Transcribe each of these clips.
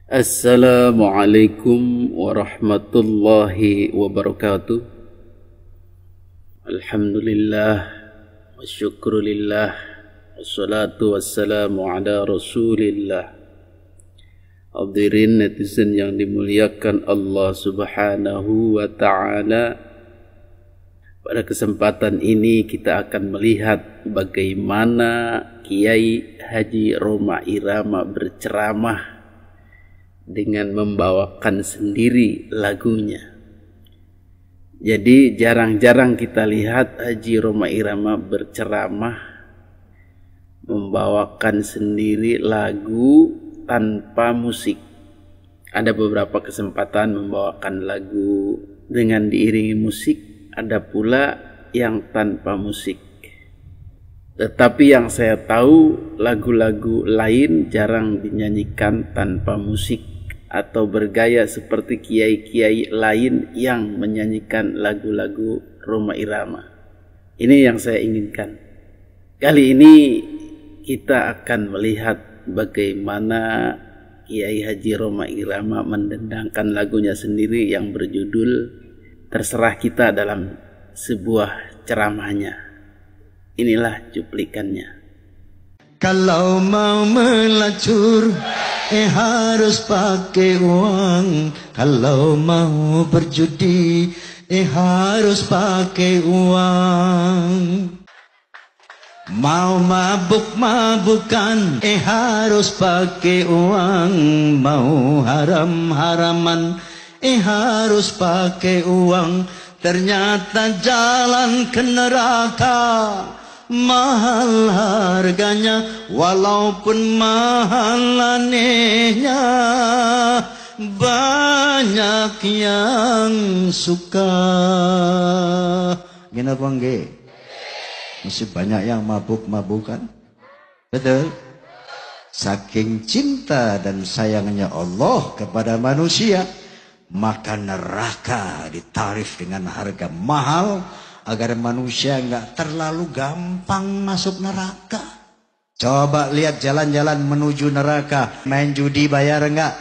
Assalamualaikum warahmatullahi wabarakatuh. Alhamdulillah wa syukrulillah wassalatu wassalamu ala rasulillah. Hadirin netizen yang dimuliakan Allah subhanahu wa ta'ala, pada kesempatan ini kita akan melihat bagaimana Kiai Haji Rhoma Irama berceramah dengan membawakan sendiri lagunya. Jadi jarang-jarang kita lihat Haji Rhoma Irama berceramah membawakan sendiri lagu tanpa musik. Ada beberapa kesempatan membawakan lagu dengan diiringi musik, ada pula yang tanpa musik. Tetapi yang saya tahu, lagu-lagu lain jarang dinyanyikan tanpa musik atau bergaya seperti kiai-kiai lain yang menyanyikan lagu-lagu Rhoma Irama. Ini yang saya inginkan. Kali ini kita akan melihat bagaimana Kiai Haji Rhoma Irama mendendangkan lagunya sendiri yang berjudul Terserah Kita dalam sebuah ceramahnya. Inilah cuplikannya. Kalau mau melacur harus pakai uang. Kalau mau berjudi harus pakai uang. Mau mabuk-mabukan harus pakai uang. Mau haram-haraman harus pakai uang. Ternyata jalan ke neraka mahal harganya, walaupun mahal anehnya, banyak yang suka. Gini apa enggak? Masih banyak yang mabuk-mabukan. Betul? Saking cinta dan sayangnya Allah kepada manusia, maka neraka ditarif dengan harga mahal agar manusia enggak terlalu gampang masuk neraka. Coba lihat jalan-jalan menuju neraka. Main judi bayar enggak?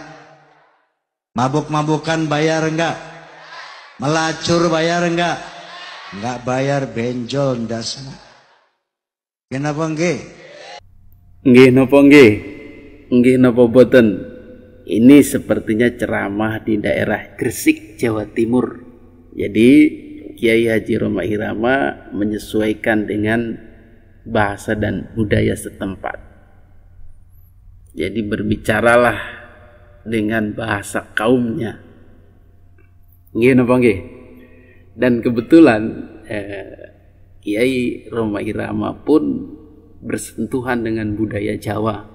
Mabuk-mabukan bayar enggak? Melacur bayar enggak? Enggak bayar, benjol ndak sana. Kenapa nggih? Nggih napa nggih? Nggih napa boten? Ini sepertinya ceramah di daerah Gresik, Jawa Timur. Jadi Kiai Haji Rhoma Irama menyesuaikan dengan bahasa dan budaya setempat. Jadi berbicaralah dengan bahasa kaumnya. Nggih napa nggih? Dan kebetulan Kiai Rhoma Irama pun bersentuhan dengan budaya Jawa,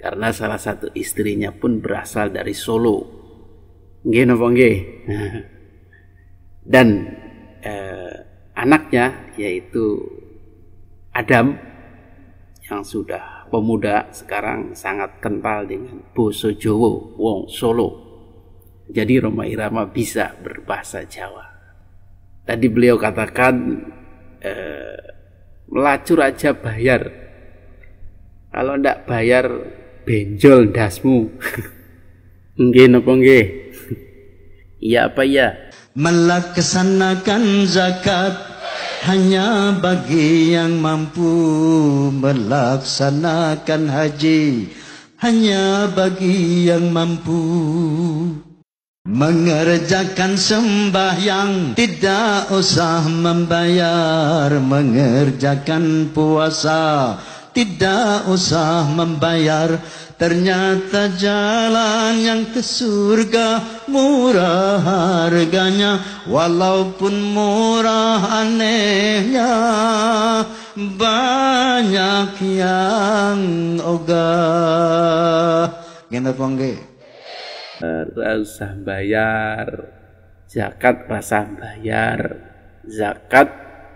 karena salah satu istrinya pun berasal dari Solo. Nggih napa nggih? Dan anaknya yaitu Adam yang sudah pemuda sekarang sangat kental dengan basa Jawa wong Solo. Jadi Rhoma Irama bisa berbahasa Jawa. Tadi beliau katakan melacur aja bayar. Kalau ndak bayar benjol dasmu. Nggih napa nggih? Iya apa ya? Melaksanakan zakat hanya bagi yang mampu. Melaksanakan haji hanya bagi yang mampu. Mengerjakan sembahyang tidak usah membayar. Mengerjakan puasa tidak usah membayar. Ternyata jalan yang ke surga murah harganya, walaupun murah anehnya, banyak yang ogah. Kenapa nggih? Rasa bayar zakat, rasa bayar zakat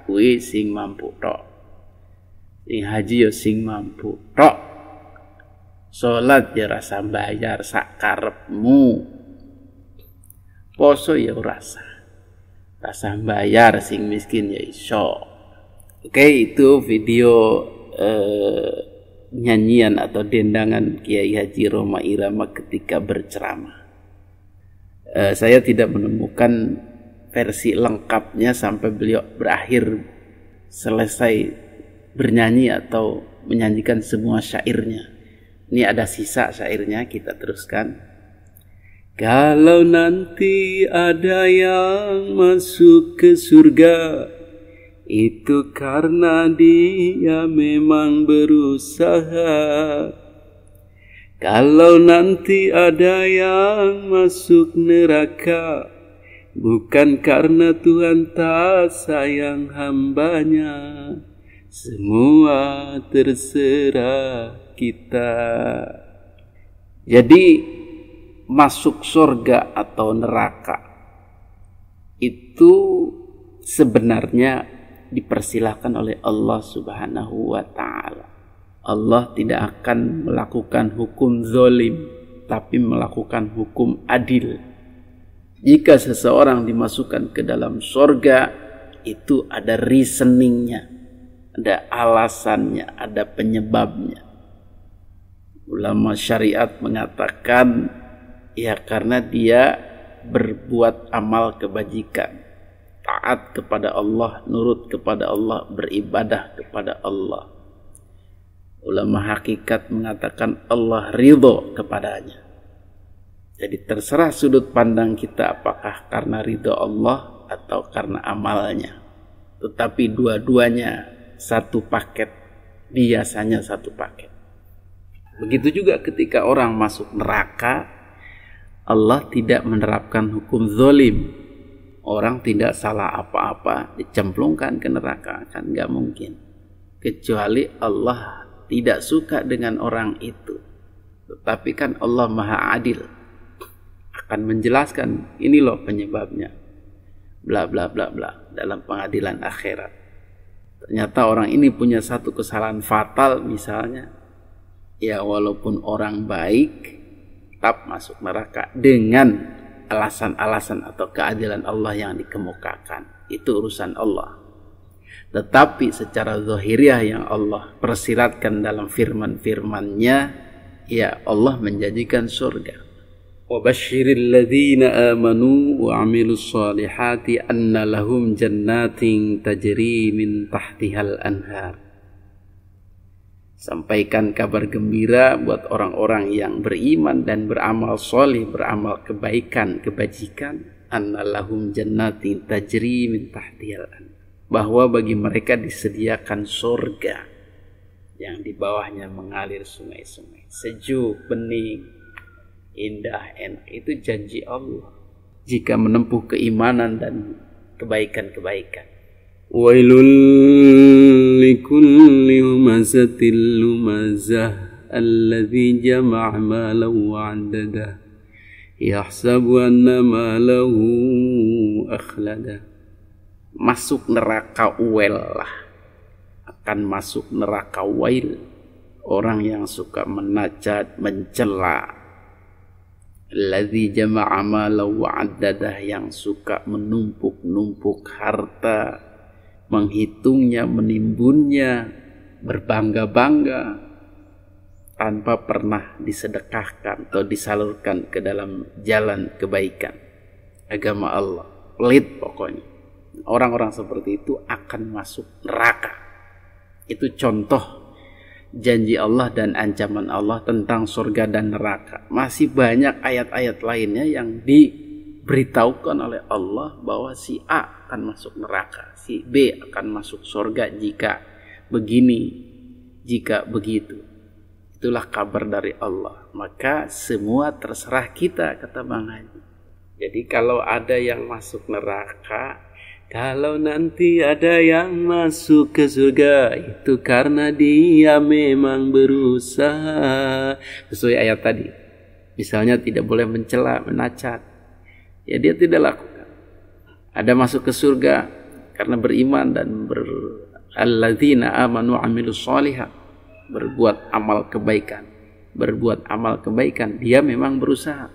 kuwi sing mampu tok. Sing haji ya sing mampu tok. Salat ya rasa bayar sak karepmu. Poso ya rasa bayar, sing miskin ya iso. Oke, itu video nyanyian atau dendangan Kiai Haji Roma Irama ketika berceramah. Saya tidak menemukan versi lengkapnya sampai beliau berakhir selesai bernyanyi atau menyanyikan semua syairnya. Ini ada sisa syairnya, kita teruskan. Kalau nanti ada yang masuk ke surga, itu karena dia memang berusaha. Kalau nanti ada yang masuk neraka, bukan karena Tuhan tak sayang hambanya. Semua terserah kita. Jadi masuk surga atau neraka itu sebenarnya dipersilahkan oleh Allah Subhanahu wa ta'ala. Allah tidak akan melakukan hukum zalim, tapi melakukan hukum adil. Jika seseorang dimasukkan ke dalam surga, itu ada reasoningnya, ada alasannya, ada penyebabnya. Ulama syariat mengatakan, ya karena dia berbuat amal kebajikan, taat kepada Allah, nurut kepada Allah, beribadah kepada Allah. Ulama hakikat mengatakan Allah ridho kepadanya. Jadi terserah sudut pandang kita, apakah karena ridho Allah atau karena amalnya. Tetapi dua-duanya satu paket, biasanya satu paket. Begitu juga ketika orang masuk neraka, Allah tidak menerapkan hukum zalim. Orang tidak salah apa-apa dicemplungkan ke neraka, kan nggak mungkin. Kecuali Allah tidak suka dengan orang itu. Tetapi kan Allah Maha Adil, akan menjelaskan ini loh penyebabnya, bla bla bla bla, dalam pengadilan akhirat. Ternyata orang ini punya satu kesalahan fatal misalnya, ya walaupun orang baik tetap masuk neraka dengan alasan-alasan atau keadilan Allah yang dikemukakan. Itu urusan Allah. Tetapi secara zahiriah yang Allah persiratkan dalam firman-firman-Nya, ya Allah menjanjikan surga. Wa basyiril ladzina amanu wa 'amilus shalihati anna lahum jannatin tajri min tahtihal anhar. Sampaikan kabar gembira buat orang-orang yang beriman dan beramal soleh, beramal kebaikan, kebajikan. Anna lahum jannatin tajri min tahtihal anhar. Bahwa bagi mereka disediakan surga yang di bawahnya mengalir sungai-sungai, sejuk, bening, indah, enak. Itu janji Allah jika menempuh keimanan dan kebaikan-kebaikan. Wailul likulli humazatil lumazah alladzi jama'a malan wa 'addadah yahsabu anna malahu akhlada. Masuk neraka uel lah, akan masuk neraka wail orang yang suka menacat, mencela. Alladzi jama'a malan wa 'addadah, yang suka menumpuk-numpuk harta, menghitungnya, menimbunnya, berbangga-bangga tanpa pernah disedekahkan atau disalurkan ke dalam jalan kebaikan agama Allah. Pelit pokoknya. Orang-orang seperti itu akan masuk neraka. Itu contoh janji Allah dan ancaman Allah tentang surga dan neraka. Masih banyak ayat-ayat lainnya yang diberitahukan oleh Allah bahwa si A akan masuk neraka, si B akan masuk surga jika begini, jika begitu. Itulah kabar dari Allah. Maka semua terserah kita, kata Bang Haji. Jadi kalau ada yang masuk neraka, kalau nanti ada yang masuk ke surga, itu karena dia memang berusaha. Sesuai ayat tadi. Misalnya tidak boleh mencela, menacat. Ya dia tidak lakukan. Ada masuk ke surga karena beriman dan alladzina amanu amilus shalihat, berbuat amal kebaikan. Berbuat amal kebaikan, dia memang berusaha.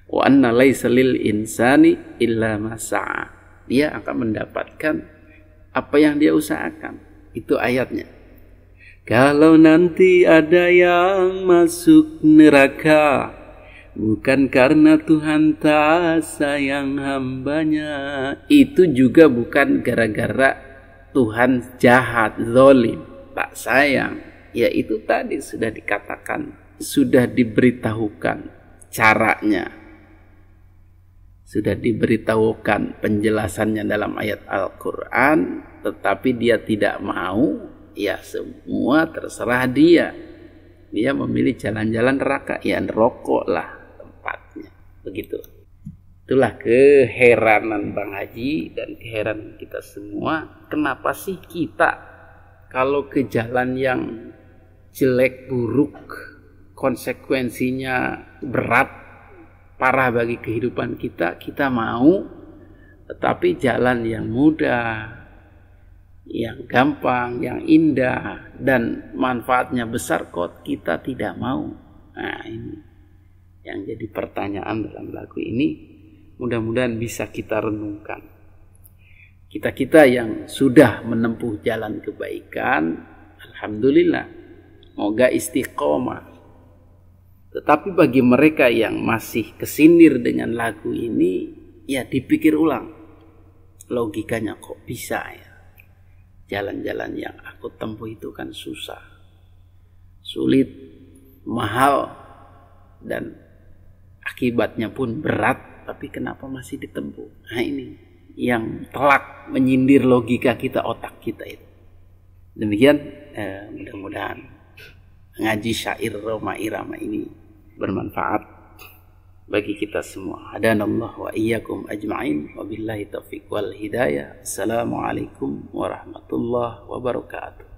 Wa anna laisa lil insani illa ma sa'a. Dia akan mendapatkan apa yang dia usahakan. Itu ayatnya. Kalau nanti ada yang masuk neraka, bukan karena Tuhan tak sayang hambanya, itu juga bukan gara-gara Tuhan jahat, zalim, tak sayang. Ya itu tadi sudah dikatakan, sudah diberitahukan caranya, sudah diberitahukan penjelasannya dalam ayat Al-Quran, tetapi dia tidak mau. Ya semua terserah dia. Dia memilih jalan-jalan neraka, ya rokok lah tempatnya. Begitu. Itulah keheranan Bang Haji dan keheranan kita semua. Kenapa sih kita kalau ke jalan yang jelek, buruk, konsekuensinya berat, parah bagi kehidupan kita, kita mau. Tetapi jalan yang mudah, yang gampang, yang indah, dan manfaatnya besar kok kita tidak mau. Nah ini yang jadi pertanyaan dalam lagu ini. Mudah-mudahan bisa kita renungkan. Kita-kita yang sudah menempuh jalan kebaikan, alhamdulillah, moga istiqomah. Tetapi bagi mereka yang masih kesindir dengan lagu ini, ya dipikir ulang. Logikanya kok bisa ya? Jalan-jalan yang aku tempuh itu kan susah, sulit, mahal, dan akibatnya pun berat. Tapi kenapa masih ditempuh? Nah ini yang telak menyindir logika kita, otak kita itu. Demikian mudah-mudahan ngaji syair Roma Irama ini bermanfaat bagi kita semua. Hadanallahu wa iyyakum ajma'in. Wabillahi taufiq wal hidayah. Assalamualaikum warahmatullahi wabarakatuh.